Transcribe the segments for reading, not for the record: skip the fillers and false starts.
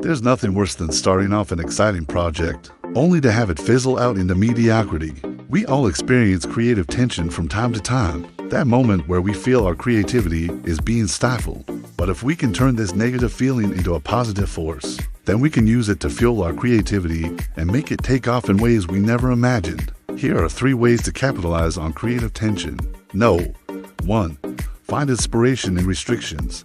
There's nothing worse than starting off an exciting project, only to have it fizzle out into mediocrity. We all experience creative tension from time to time, that moment where we feel our creativity is being stifled. But if we can turn this negative feeling into a positive force, then we can use it to fuel our creativity and make it take off in ways we never imagined. Here are 3 ways to capitalize on creative tension. No. 1. Find inspiration in restrictions.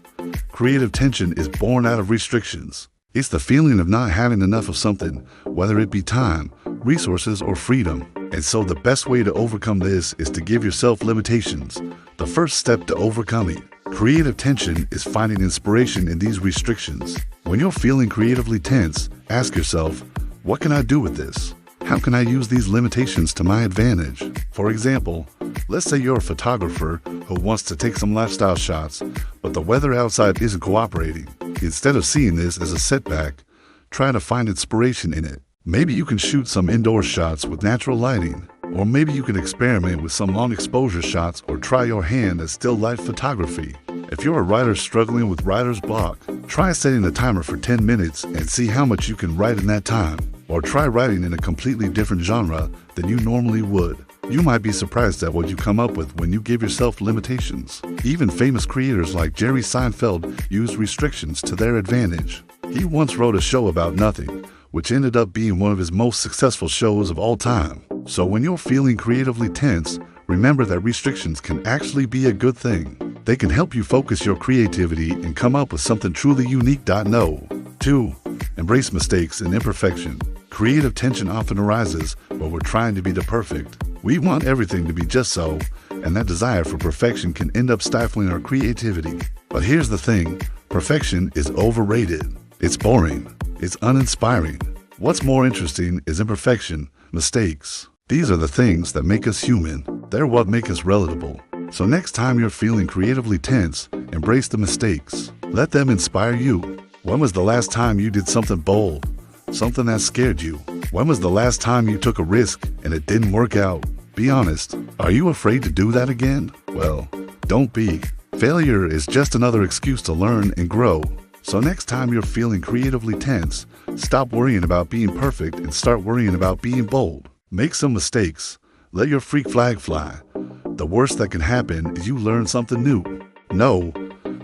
Creative tension is born out of restrictions. It's the feeling of not having enough of something, whether it be time, resources, or freedom. And so the best way to overcome this is to give yourself limitations. The first step to overcoming creative tension is finding inspiration in these restrictions. When you're feeling creatively tense, ask yourself, what can I do with this? How can I use these limitations to my advantage? For example, let's say you're a photographer who wants to take some lifestyle shots, but the weather outside isn't cooperating. Instead of seeing this as a setback, try to find inspiration in it. Maybe you can shoot some indoor shots with natural lighting, or maybe you can experiment with some long exposure shots or try your hand at still life photography. If you're a writer struggling with writer's block, try setting a timer for 10 minutes and see how much you can write in that time. Or try writing in a completely different genre than you normally would. You might be surprised at what you come up with when you give yourself limitations. Even famous creators like Jerry Seinfeld use restrictions to their advantage. He once wrote a show about nothing, which ended up being one of his most successful shows of all time. So when you're feeling creatively tense, remember that restrictions can actually be a good thing. They can help you focus your creativity and come up with something truly unique. No. 2. Embrace mistakes and imperfection. Creative tension often arises when we're trying to be the perfect. We want everything to be just so, and that desire for perfection can end up stifling our creativity. But here's the thing, perfection is overrated. It's boring. It's uninspiring. What's more interesting is imperfection, mistakes. These are the things that make us human. They're what make us relatable. So next time you're feeling creatively tense, embrace the mistakes. Let them inspire you. When was the last time you did something bold? Something that scared you? When was the last time you took a risk and it didn't work out? Be honest. Are you afraid to do that again? Well, don't be. Failure is just another excuse to learn and grow. So next time you're feeling creatively tense, stop worrying about being perfect and start worrying about being bold. Make some mistakes. Let your freak flag fly. The worst that can happen is you learn something new. No.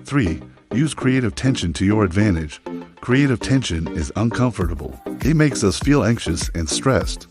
3. Use creative tension to your advantage. Creative tension is uncomfortable. It makes us feel anxious and stressed.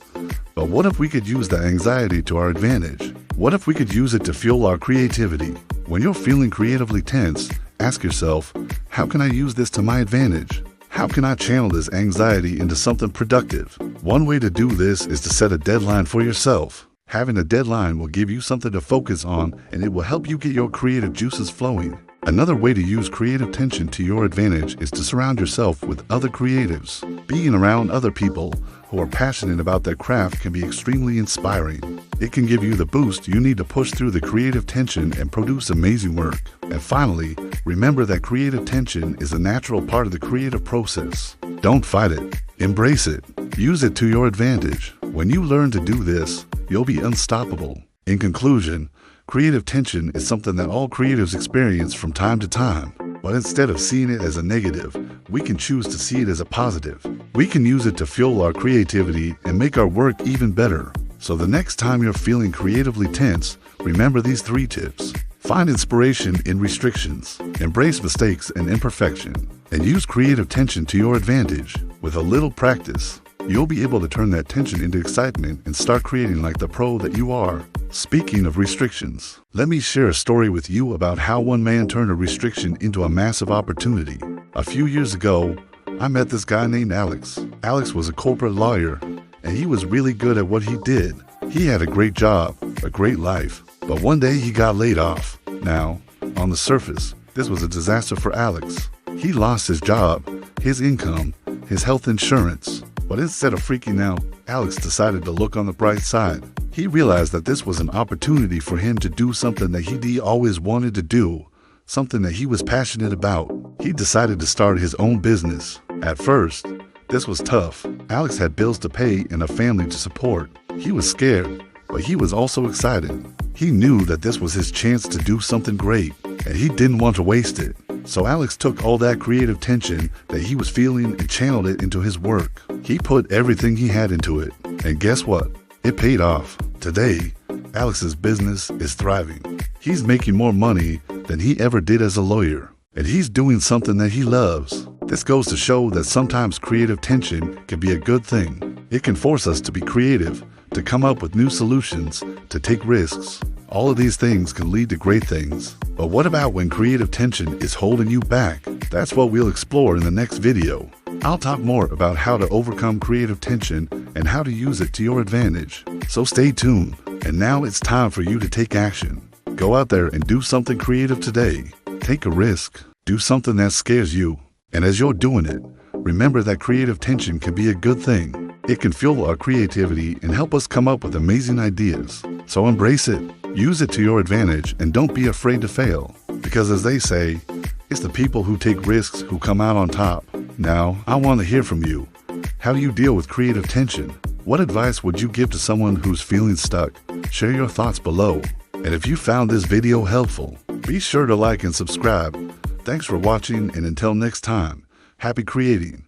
But what if we could use the anxiety to our advantage? What if we could use it to fuel our creativity? When you're feeling creatively tense, ask yourself, how can I use this to my advantage? How can I channel this anxiety into something productive? One way to do this is to set a deadline for yourself. Having a deadline will give you something to focus on, and it will help you get your creative juices flowing. Another way to use creative tension to your advantage is to surround yourself with other creatives. Being around other people who are passionate about their craft can be extremely inspiring. It can give you the boost you need to push through the creative tension and produce amazing work. And finally, remember that creative tension is a natural part of the creative process. Don't fight it. Embrace it. Use it to your advantage. When you learn to do this, you'll be unstoppable. In conclusion, creative tension is something that all creatives experience from time to time. But instead of seeing it as a negative, we can choose to see it as a positive. We can use it to fuel our creativity and make our work even better. So the next time you're feeling creatively tense, remember these 3 tips. Find inspiration in restrictions, embrace mistakes and imperfection, and use creative tension to your advantage. With a little practice, you'll be able to turn that tension into excitement and start creating like the pro that you are. Speaking of restrictions, let me share a story with you about how one man turned a restriction into a massive opportunity. A few years ago, I met this guy named Alex. Alex was a corporate lawyer, and he was really good at what he did. He had a great job, a great life, but one day he got laid off. Now, on the surface, this was a disaster for Alex. He lost his job, his income, his health insurance. But instead of freaking out, Alex decided to look on the bright side. He realized that this was an opportunity for him to do something that he always wanted to do, something that he was passionate about. He decided to start his own business. At first, this was tough. Alex had bills to pay and a family to support. He was scared, but he was also excited. He knew that this was his chance to do something great, and he didn't want to waste it. So Alex took all that creative tension that he was feeling and channeled it into his work. He put everything he had into it. And guess what? It paid off. Today, Alex's business is thriving. He's making more money than he ever did as a lawyer. And he's doing something that he loves. This goes to show that sometimes creative tension can be a good thing. It can force us to be creative, to come up with new solutions, to take risks. All of these things can lead to great things. But what about when creative tension is holding you back? That's what we'll explore in the next video. I'll talk more about how to overcome creative tension and how to use it to your advantage. So stay tuned. And now it's time for you to take action. Go out there and do something creative today. Take a risk. Do something that scares you. And as you're doing it, remember that creative tension can be a good thing. It can fuel our creativity and help us come up with amazing ideas. So embrace it. Use it to your advantage and don't be afraid to fail. Because as they say, it's the people who take risks who come out on top. Now, I want to hear from you. How do you deal with creative tension? What advice would you give to someone who's feeling stuck? Share your thoughts below. And if you found this video helpful, be sure to like and subscribe. Thanks for watching, and until next time, happy creating.